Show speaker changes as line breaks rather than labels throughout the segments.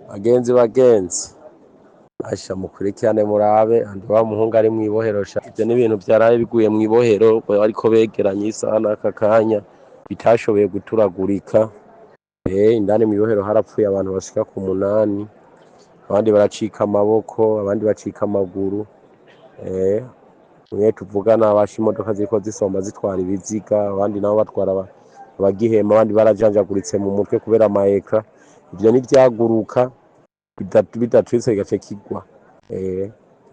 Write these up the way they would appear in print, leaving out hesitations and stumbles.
bagenzi asha mukurikirane murabe andi wa muhungu ari mwiboherosha ivyo n'ibintu vyaraye biguye mwibohero ariko begeranye isaha n'aka kanya bitashoboye guturagurika indani mwibohero harapfuye abantu bashika ku 8 abandi baracika amaboko abandi bacika amaguru mwe tuvugana abasha imodoka ziriko zisomba zitwara ibiziga abandi nabo batwara abagihema abandi barajanjaguritse mu mutwe kubera amaeka ivyo nivyaguruka bidatwitse gace kigwa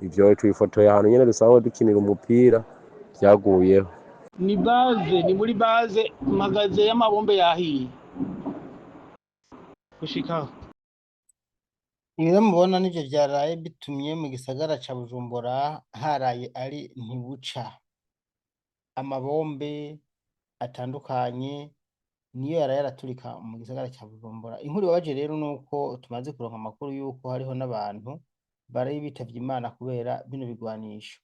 ivyo twifotoye ahantu nyene dusanzwe dukinira umupira vyaguyeho
ni muri base magaze y'amabombe yahiye gushikaho
Ibyo mubona nivyo vyaraye bitumye mu gisagara ca Bujumbura haraye ari ntibuca amabombe atandukanye niyo yaraye araturika mu gisagara ca Bujumbura. Inkuru ibabaje rero nuko tumaze kuronka amakuru yuko hariho n'abantu bari bitavye Imana kubera bino bigwanisho.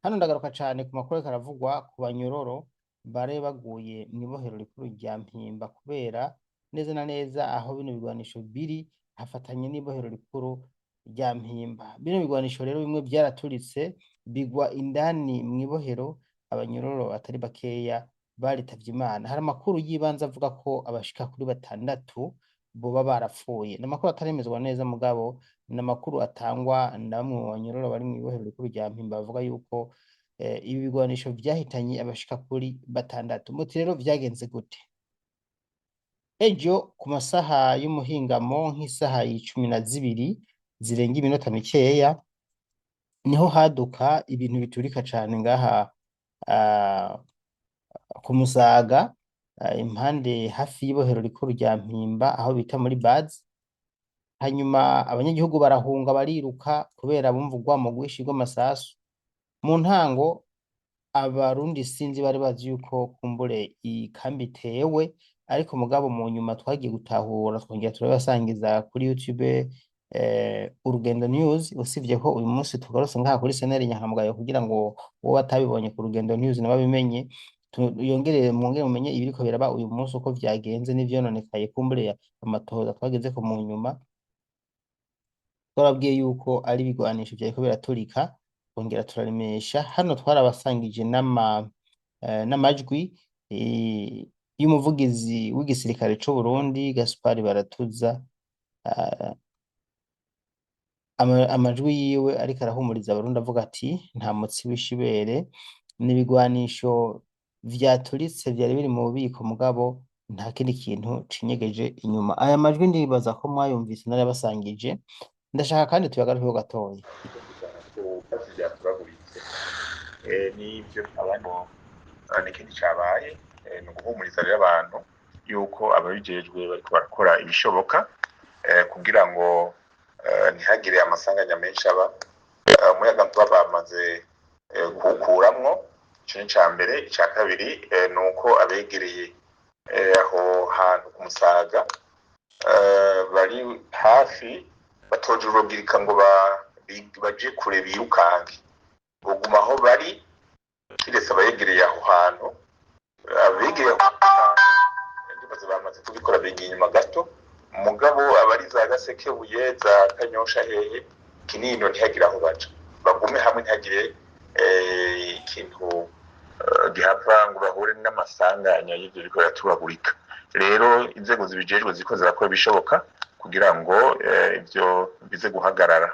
Hano ndagaruka cane ku makuru karavugwa ku banyororo bare baguye mwibohero rikuru rya Mpimba kubera neza na neza aho bino bigwanisho biri hafatanye n'ibohero rikuru rya Mpimba. Bino bigwanisho rero bimwe byaraturitse bigwa indani mwibohero abanyororo atari bakeya baritavye Imana. Hari amakuru yibanza avuga ko abashika kuri 6 boba barapfuye. N'amakuru ataremezwa neza mugabo n'amakuru atangwa na bamwe mu banyororo bari mwibohero rikuru rya Mpimba bavuga yuko ibi bigwanisho vyahitanye abashika kuri 6. Muti rero vyagenze gute? Ejo ku masaha y'umuhingamo nk'isaha 12 zirenga iminota mikeya niho haduka ibintu biturika cane ngaha ku Musaga impande hafi y'ibohero rikuru rya Mpimba aho bita muri base. Hanyuma abanyagihugu barahunga bariruka kubera bumva urwamo rwinshi rw'amasasu. Mu ntango abarundi sinzi bari bazi yuko kumbure ikambi itewe ariko mugabo mu nyuma twagiye gutahura twongera turabasangiza kuri YouTube Urugendo News. Usivye ko uyu munsi tugarutse ngaha kuri seneri Nyankamugayo kugira ngo uwo batabibonye ku Rugendo News nababimenye mwongere mumenye ibiriko biraba uyu munsi uko vyagenze n'ivyononekaye kumbure amatohoza twageze ko mu nyuma twarabwiye yuko ari bigwanisho vyariko biraturika twongera turaremesha. Hano twarabasangije n'amajwi y'umuvugizi w'igisirikare c'u Burundi Gaspard Baratuza amajwi yiwe ariko arahumuriza abarundi avuga ati nta mutsi w'ishibere n'ibigwanisho vyaturitse vyari biri mu bubiko mugabo nta kindi kintu cinyegeje inyuma. Aya majwi ndibaza ko mwayumvise narabasangije ndashaka kandi tuyagarukeho gatoya
n'ivyo abantu n'ikindi cabaye ni uguhumuriza rero abantu yuko ababijejwe bariko barakora ibishoboka kugira ngo ntihagire amasanganya menshi aba umuyagankuba bamaze kuwukuramwo. Ico ni ca mbere. Ica kabiri ni uko abegereye aho hantu ku Musaga bari hafi batoje urubwirika ngo baje kure birukange buguma aho bari kiretse abegereye aho hantu abegereye ndibaza bamaze kubikora bigiye inyuma gato mugabo abari za Gasekebuye za Kanyosha hehe Kinindo ntihagira aho baca bagume hamwe ntihagire ikintu gihava ngo bahure n'amasanganya y'ivyo biriko biraturagurika. Rero inzego zibijejwe ziko zirakora ibishoboka kugira ngo ivyo bize guhagarara.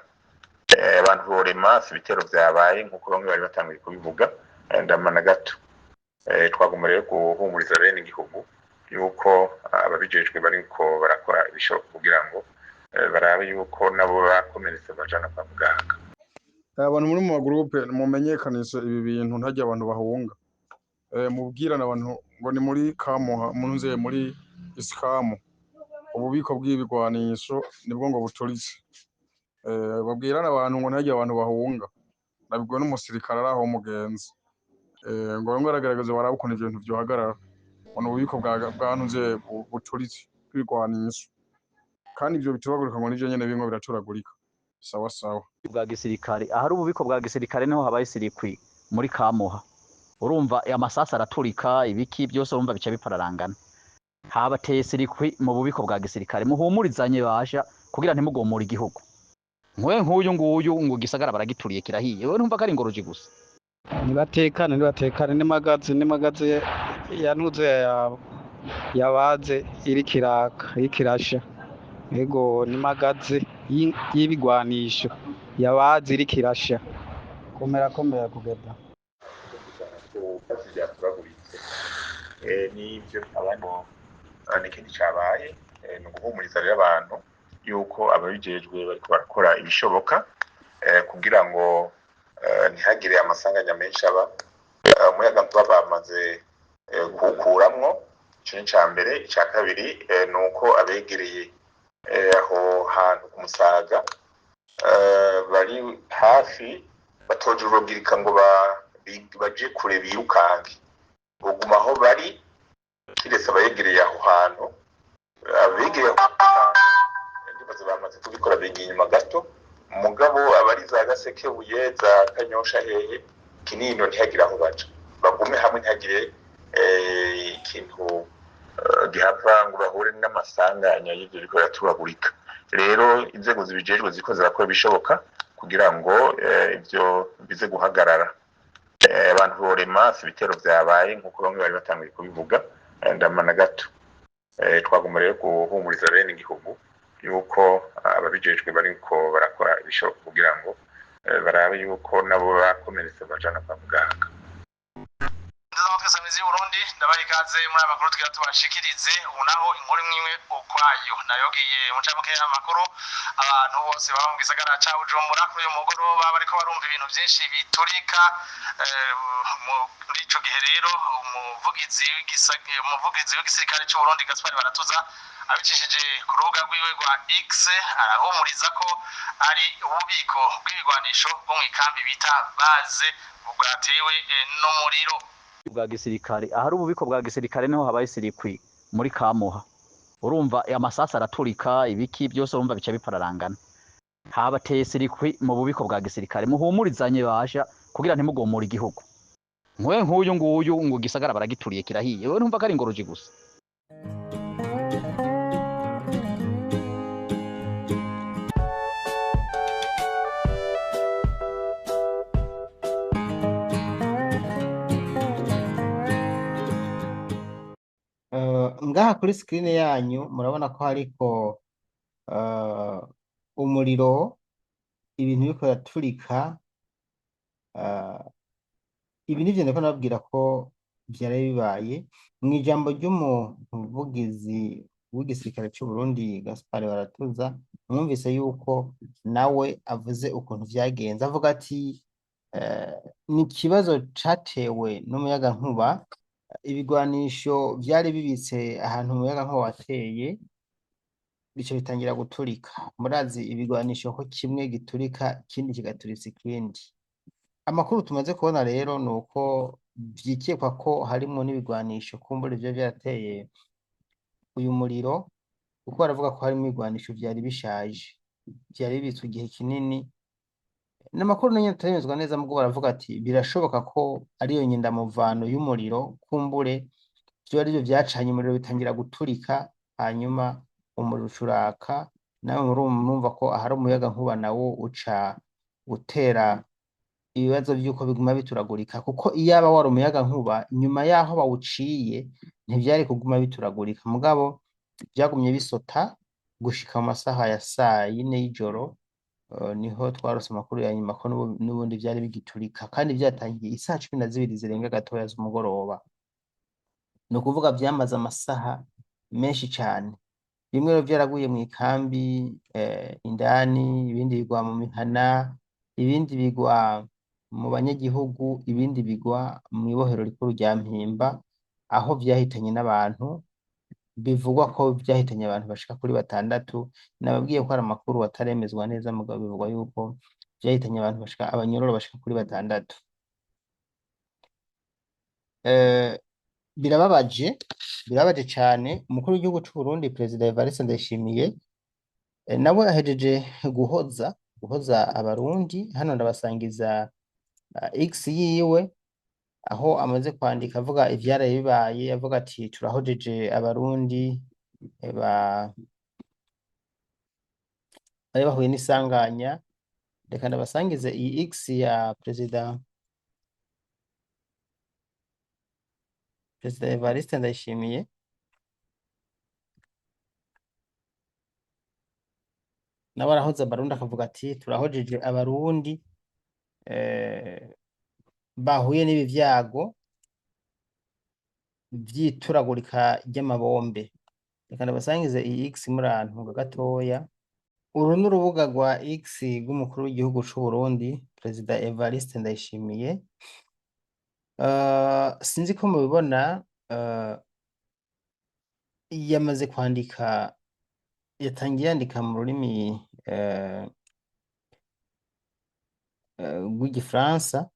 Abantu borema si ibitero vyabaye nkuko bamwe bari batanguye kubivuga ndamana gato. Twagomba rero guhumuriza bene igihugu yuko ababijejwe bariko barakora ibishoboka kugira ngo barabe yuko nabo bakomeretse bajana kwa muganga.
Abantu muri mu groupe mumenyekanisha ibi bintu ntajya abantu bahunga mubwirana abantu ngo ni muri Kamuha munze muri Iskamu ububiko bw'ibigwanisho nibwo ngo buturitse babwirana abantu ngo ntajya abantu bahunga nabwo n'umusirikare araho umugenzi ngo bamwe baragaragaza barabukona ibintu byohagarara ono ububiko bwantuze buturitse bw'ibigwanisho kandi ivyo bitubagurika ngo nivyo nyene bimwe biraturagurika sawa sawa
bwa gisirikare ahari ububiko bwa gisirikare niho habaye sirikwi muri Kamuha. Urumva amasasa araturika ibiki byose urumva bica bipararangana habateye sirikwi mu bubiko bwa gisirikare muhumurizanye basha kugira ntimugomore igihugu. Nk'uyu nguyu ngo gisagara baragituriye kirahiye, wewe ntumva ko ari ingoroji gusa?
nibatekane nimagaze yanuze yabaze iriko irasha. Ego nimagaze y'ibigwanisho yabaze iriko irasha. Komera kugeza
byaturaguritse n'ibyo abantu n'ikindi cyabaye ni uguhumuriza rero abantu yuko ababijejwe bariko barakora ibishoboka kugira ngo ntihagire amasanganya menshi aba. Umuyagankuba bamaze kuwukuramwo, ico ni ica mbere. Ica kabiri ni uko abegereye aho hantu ku Musaga bari hafi batoje urubwirika ngo baje kure birukange, buguma aho bari kiretse abayegereye aho hantu. Abegereye ndibaza bamaze kubikora bigiye inyuma gato, mugabo abari za Gasekebuye za Kanyosha hehe Kinindo ntihagire aho baca, bagume hamwe ntihagire ikintu gihava ngo bahure n'amasanganya y'ivyo biriko biraturagurika. Rero inzego zibijejwe ziko zirakora ibishoboka kugira ngo ivyo bize guhagarara. Abantu borema si ibitero vyabaye nk'uko bamwe bari batanguye kubivuga ndamana gato. Twagomba rero guhumuriza bene igihugu yuko ababijejwe bariko barakora ibishoboka kugira ngo barabe yuko nabo bakomeretse bajana kwa muganga.
Ndabakasamizi y'Uburundi ndabaha ikaze muri aya makuru tugira tubashikirize. Ubu naho inkuru imwe ukwayo nayogiye mu ncamake y'amakuru. Abantu bose baba mu gisagara ca Bujumbura kuri uyu mugoroba bariko barumva ibintu vyinshi biturika. Muri ico gihe rero umuvugizi w'igisirikare c'Uburundi Gaspard Baratuza abicishije ku rubuga rwiwe rwa X arahumuriza ko ari ububiko bw'ibigwanisho bwo mw'ikambi bita baze bwatewe n'umuriro
bwa gisirikare. Ahari ububiko bwa gisirikare niho habaye sirikwi muri Kamuha. Urumva amasasa araturika, ibiki byose urumva bica bipararangana. Habateye sirikwi mu bubiko bwa gisirikare. Muhumurizanye basha kugira ntimugomore igihugu. Nk'uyu nguyu ngo gisagara baragituriye kirahiye, wewe ntumva ko ari ingoroji gusa?
Ngaha kuri screen yanyu murabona ko hariko umuriro, ibintu biriko biraturika. Ibi nivyo ndiko nababwira ko vyari bibaye mw'ijambo ry'umuvugizi w'igisirikare c'Uburundi Gaspard Baratuza. Mwumvise yuko nawe avuze ukuntu vyagenze, avuga ati ni ikibazo catewe n'umuyagankuba. Ibigwanisho vyari bibitse ahantu umuyagankuba wateye bica bitangira guturika. Murazi ibigwanisho ko kimwe giturika ikindi kigaturitsa ikindi. Amakuru tumaze kubona rero ni uko vyikekwa ko harimwo n'ibigwanisho kumbura ivyo vyateye uyu muriro, kuko baravuga ko harimwo ibigwanisho vyari bishaje, vyari bibitswe igihe kinini. N'amakuru nyene ataremezwa neza, mugabo baravuga ati birashoboka ko ariyo nyendamuvano y'umuriro, kumbure vyo arivyo vyacanye umuriro bitangira guturika, hanyuma umuriro ucuraka. Nawe murumva ko ahari umuyagankuba nawo uca gutera ibibazo vy'uko biguma bituragurika, kuko iyaba wari umuyagankuba nyuma yaho bawuciye ntivyari kuguma bituragurika, mugabo vyagumye bisota gushika mu masaha ya 4:00 y'ijoro. Niho twarose amakuru ya nyuma ko n'ubundi vyari bigiturika, kandi vyatangiye isaha 12 zirenga gatoya z'umugoroba. Ni ukuvuga vyamaze amasaha menshi cane. Bimwe rero vyaraguye mw'ikambi indani, ibindi bigwa mu mihana, ibindi bigwa mu banyagihugu, ibindi bigwa mw'ibohero rikuru rya Mpimba, aho vyahitanye n'abantu. Bivugwa ko vyahitanye abantu bashika kuri 6. Nababwiye ko ari amakuru ataremezwa neza, mugabo bivugwa yuko vyahitanye abantu abanyororo bashika kuri 6. Birababaje cane. Umukuru w'igihugu c'Uburundi Perezida Evariste Ndayishimiye nawe ahejeje guhoza abarundi. Hano ndabasangiza X yiwe, aho amaze kwandika avuga ivyaraye bibaye, avuga ati turahojeje abarundi bari bahuye n'isanganya. Reka ndabasangize iyi X ya Perezida Evariste Ndayishimiye. Nawe arahoza abarundi akavuga ati turahojeje abarundi bahuye n'ibi vyago vy'ituragurika ry'amabombe. Reka ndabasangize iyi X murantunga gatoya. Uru ni urubuga rwa X rw'umukuru w'igihugu c'u Burundi Perezida Evariste Ndayishimiye. Sinzi ko mubibona, yamaze kwandika, yatangiye yandika mu rurimi rw'igifaransa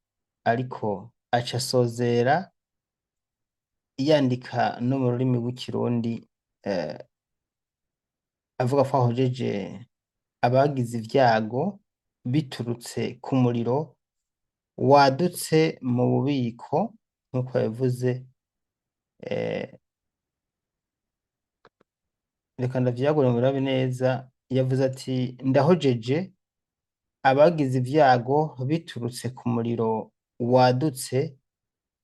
ariko aca asozera yandika no mu rurimi rw'ikirundi, avuga ko ahojeje abagize ivyago biturutse ku muriro wadutse mu bubiko nk'uko yabivuze. Reka ndavyagure ngo birabe neza. Yavuze ati ndahojeje abagize ivyago biturutse ku muriro wadutse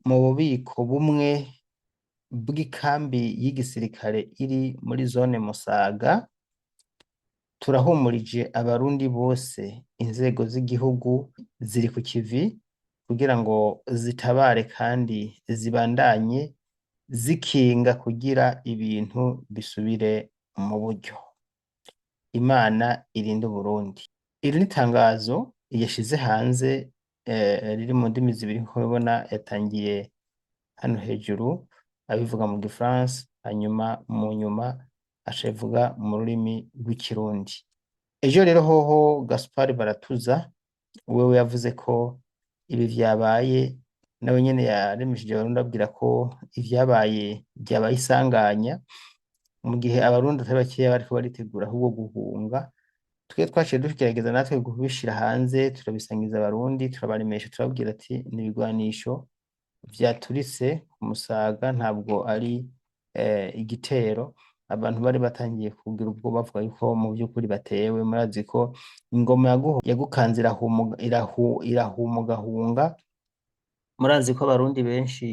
mu bubiko bumwe bw'ikambi y'igisirikare iri muri zone Musaga. Turahumurije abarundi bose, inzego z'igihugu ziri ku kivi kugira ngo zitabare kandi zibandanye zikinga kugira ibintu bisubire mu buryo. Imana irinde Uburundi. Iri ni itangazo yashize hanze riri mu ndimi zibiri nkuko mubibona. Yatangiye hano hejuru abivuga mu gifaransa, hanyuma mu nyuma acabivuga mu rurimi rw'ikirundi. Ejo rero hoho Gaspard Baratuza wewe yavuze ko ibi vyabaye, nawe nyene yaremesheje abarundi ababwira ko ivyabaye vyabaye isanganya, mu gihe abarundi atari bakeya bariko baritegura ahubwo guhunga. Twe twaciye tugerageza natwe kubishira hanze, turabisangiza abarundi, turabaremesha, turababwira ati ni ibigwanisho vyaturitse ku Musaga, ntabwo ari igitero. Abantu bari batangiye kugira ubwoba bavuga yuko mu vy'ukuri batewe. Murazi ko ingoma yagukanze irahumugahunga. Murazi ko abarundi benshi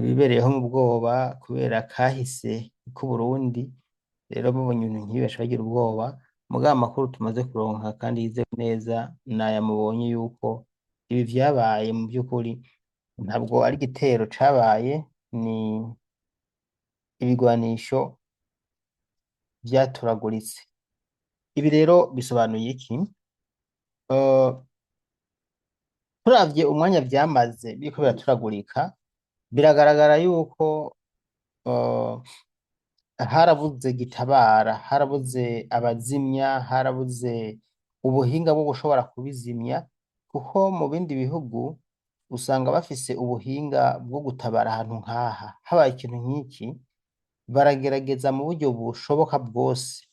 bibereyeho mu bwoba kubera kahise k'Uburundi. Rero babonye ibintu nk'ibi baca bagira ubwoba. Mugabo amakuru tumaze kuronka kandi yizewe neza naya mubonye yuko ibi vyabaye mu vy'ukuri ntabwo ari igitero cabaye, ni ibigwanisho vyaturaguritse. Ibi rero bisobanuye iki? Turavye umwanya vyamaze biriko biraturagurika, biragaragara yuko harabuze gitabara, harabuze abazimya, harabuze ubuhinga bwo gushobora kubizimya, kuko mu bindi bihugu usanga bafise ubuhinga bwo gutabara ahantu nk'aha. Habaye ikintu nk'iki baragerageza mu buryo bushoboka bwose,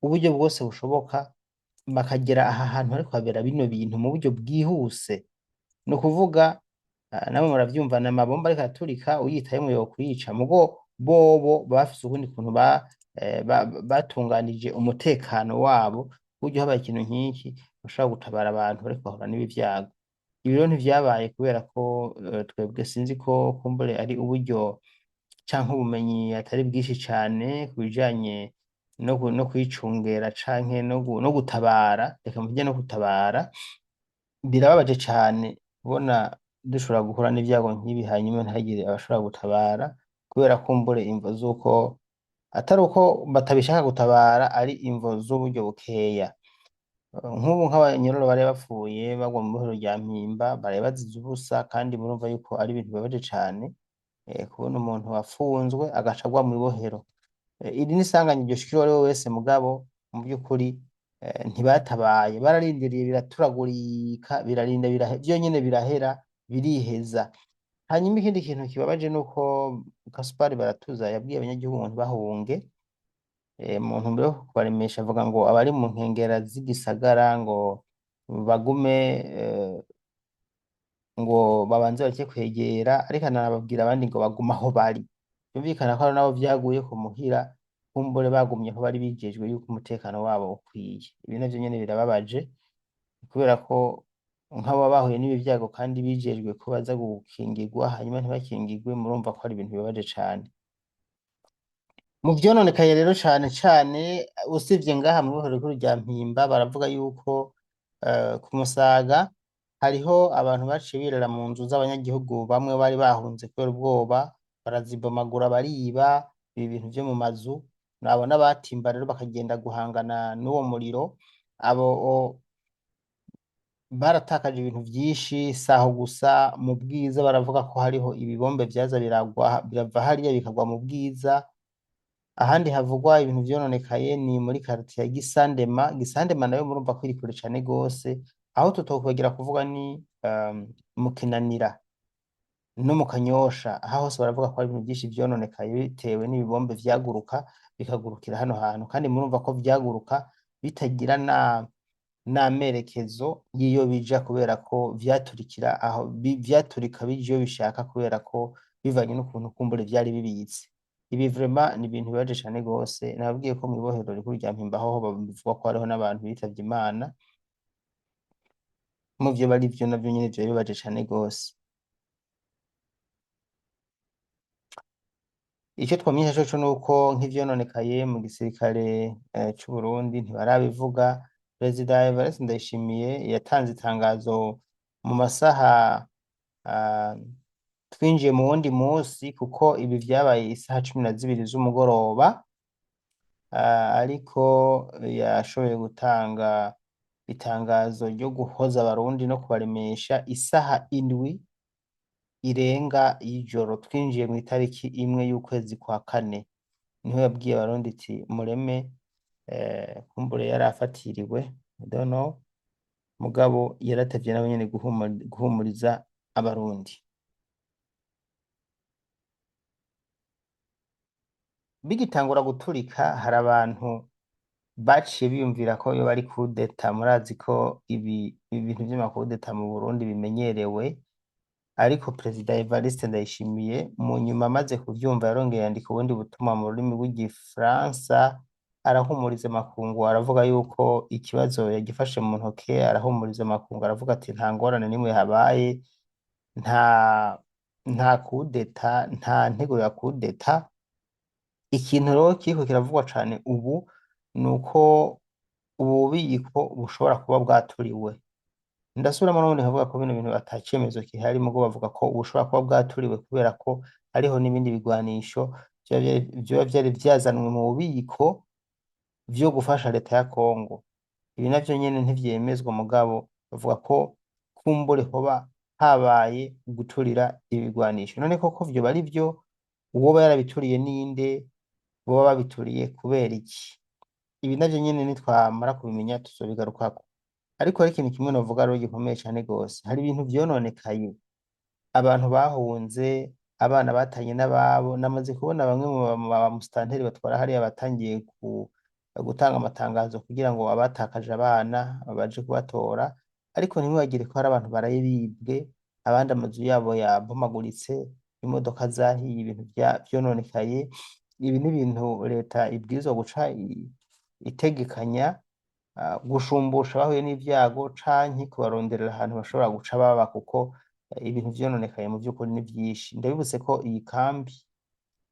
uburyo bwose bushoboka, bakagera aha hantu hariko habera bino bintu mu buryo bwihuse. Ni ukuvuga namwe muravyumva, na mabomba ariko araturika uyitayemwo yokwica, mugo bobo bafise ubundi kuntu batunganije umutekano wabo, buryo habaye ikintu nk'iki bashobora gutabara abantu bariko bahura n'ibi vyago. Ibi rero ntivyabaye kubera ko twebwe sinzi ko kumbure ari uburyo canke ubumenyi atari bwinshi cane ku bijanye no kwicungera canke no gutabara. Reka mvuge no gutabara. Birababaje cane kubona dushobora guhura n'ivyago nk'ibi hanyuma ntihagire abashobora gutabara, kubera kumbure imvo z'uko atari uko batabishaka gutabara, ari imvo z'uburyo bukeya. Nk'ubu nk'abanyororo bari bapfuye bagwa mu bohero rya Mpimba, bari bazize ubusa, kandi murumva yuko ari ibintu bibabaje cane kubona umuntu wafunzwe agaca agwa mu bohero. Iri ni isanganya ryoshikira uwari we wese, mugabo mu vy'ukuri ntibatabaye, bararindiriye biraturagurika, birarinda vyonyene birahera, biriheza. Hanyuma ikindi kintu kibabaje nuko Gaspard Baratuza yabwiye abanyagihugu ngo ntibahunge, mu ntumbero yo kubaremesha avuga ngo abari mu nkengera z'igisagara ngo bagume, ngo babanze bareke kwegera, ariko anababwira abandi ngo bagume aho bari. Vyumvikana ko hari nabo vyaguye ku muhira, kumbure bagumye aho bari bijejwe yuko umutekano wabo ukwiye. Ibi navyo nyene birababaje kubera ko nk'abo bahuye n'ibi vyago kandi bijejwe ko baza gukingirwa hanyuma ntibakingirwe, murumva ko ari ibintu bibabaje cane. Mu vyononekaye rero cane cane usivye ngaha mw'ibohero rikuru rya Mpimba baravuga yuko ku Musaga hariho abantu baciye birara mu nzu z'abanyagihugu bamwe bari bahunze kubera ubwoba, barazibomagura bariba ibi bintu vyo mu mazu, nabo n'abatimba rero bakagenda guhangana n'uwo muriro, abo baratakaje ibintu vyinshi, saho gusa mu Bwiza baravuga ko hariho ibibombe vyaza birava hariya bikagwa mu Bwiza. Ahandi havugwa ibintu vyononekaye ni muri quartier ya Gisandema. Gisandema nayo murumva ko iri kure cane gose, aho tutokwegera kuvuga ni mu Kinanira no mu Kanyosha, aha hose baravuga ko hari ibintu vyinshi vyononekaye bitewe n'ibibombe vyaguruka bikagurukira hano hantu, kandi murumva ko vyaguruka bitagira n'amerekezo y'iyo bija kubera ko vyaturikira aho vyaturika bija iyo bishaka kubera ko bivanye n'ukuntu kumbure vyari bibitse. Ibi vraiment ni ibintu bibabaje cane gose. Nababwiye ko mw'ibohero rikuru rya Mpimba hoho bavuga ko hariho n'abantu bitavye Imana, muvyo bari vyo navyo nyene vyari bibabaje cane gose. Ico twamenyesha coco nuko nk'ivyononekaye mu gisirikare c'Uburundi ntibarabivuga. Perezida Evariste Ndayishimiye yatanze itangazo mu masaha twinjiye mu wundi musi, kuko ibi vyabaye isaha 12 z'umugoroba, ariko yashoboye gutanga itangazo ryo guhoza abarundi no kubaremesha isaha 7 irenga y'ijoro twinjiye mu itariki 1 y'ukwezi kwa 4. Niho yabwiye abarundi ati mureme, kumbure yari afatiriwe, I don't know, mugabo yaratevye nabo nyene guhumuriza abarundi. Bigitangura guturika hari abantu baciye biyumvira ko yoba ari kudeta. Murazi ko ibi bintu vy'amakudeta mu Burundi bimenyerewe, ariko Perezida Evariste Ndayishimiye mu nyuma amaze kuvyumva yarongeye yandika ubundi butumwa mu rurimi rw'igifaransa, arahumuriza amakungu, aravuga yuko ikibazo yagifashe mu ntoke, arahumuriza amakungu, aravuga ati nta ngorane nimwe habaye, nta kudeta, nta nteguro ya kudeta. Ikintu rero kiriko kiravugwa cane ubu nuko ububiko bushobora kuba bwaturiwe. Ndasubiramo n'ubundi nkavuga ko bino bintu ata cemezo kihari, mugo bavuga ko bushobora kuba bwaturiwe kubera ko hariho n'ibindi bigwanisho vyoba vyari vyazanwe mu bubiko vyo gufasha leta ya Kongo. Ibi navyo nyene ntivyemezwa, mugabo bavuga ko kumbure hoba habaye guturira ibigwanisho. None koko vyoba ari vyo? Uwoba yarabituriye ninde? Boba babituriye kubera iki? Ibi navyo nyene nitwamara kubimenya tuzobigarukako. Ariko hari ikintu kimwe novuga rero gikomeye cane gose, hari ibintu vyononekaye, abantu bahunze, abana batanye n'ababo. Namaze kubona bamwe mu bamusitanteri batwara hariya batangiye gutanga amatangazo kugira ngo abatakaje abana baje kubatora, ariko ntimwibagire ko hari abantu baraye bibwe, abandi amazu yabo yabomaguritse, imodoka zahiye, ibintu vyononekaye. Ibi ni ibintu leta ibwirizwa guca itegekanya, gushumbusha abahuye n'ivyago canke kubaronderera ahantu bashobora guca baba, kuko ibintu vyononekaye mu vy'ukuri ni vyinshi. Ndabibutse ko iyi kambi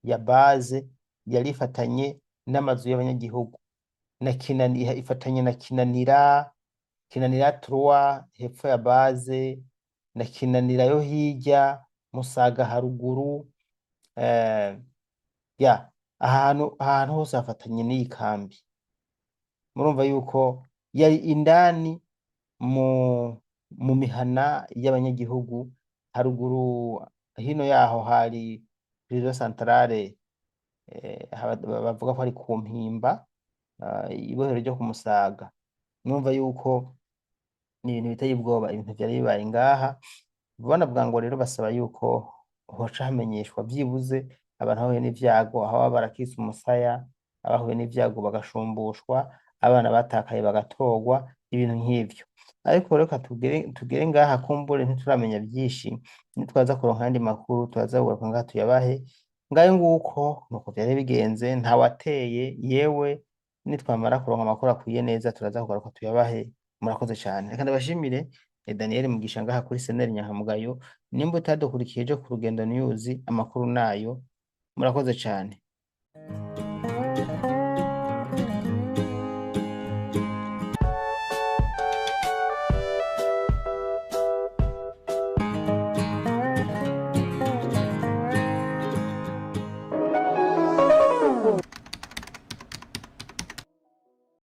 ya base yari ifatanye n'amazu y'abanyagihugu, ifatanye na Kinanira 3 hepfo ya base, na Kinanira yo hirya, Musaga haruguru, ahantu hose hafatanye n'iyi kambi. Murumva yuko yari indani mu mihana y'abanyagihugu. Haruguru hino yaho hari prison centrale, bavuga ko ari ku Mpimba, ibohero ryo ku Musaga. Murumva yuko ni ibintu biteye ubwoba, ibintu vyari bibaye ngaha. Bana bwango rero basaba yuko hoca hamenyeshwa vyibuze abantu bahuye n'ivyago, aho baba barakitse umusaya, abahuye n'ivyago bagashumbushwa, abana batakaye bagatorwa, ibintu nk'ivyo. Ariko reka tugere ngaha, kumbure ntituramenya vyinshi, nitwaza kuronka ayandi makuru turaza kugaruka ngaha tuyabahe. ngayo nguko nuko vyari bigenze ntawateye yewe nitwamara kuronka amakuru akwiye neza turaza kugaruka tuyabahe murakoze cane reka ndabashimire Daniel Mugisha ngaha kuri Seneri Nyankamugayo nimba utadukurikiye ejo ku Rugendo News amakuru nayo murakoze cane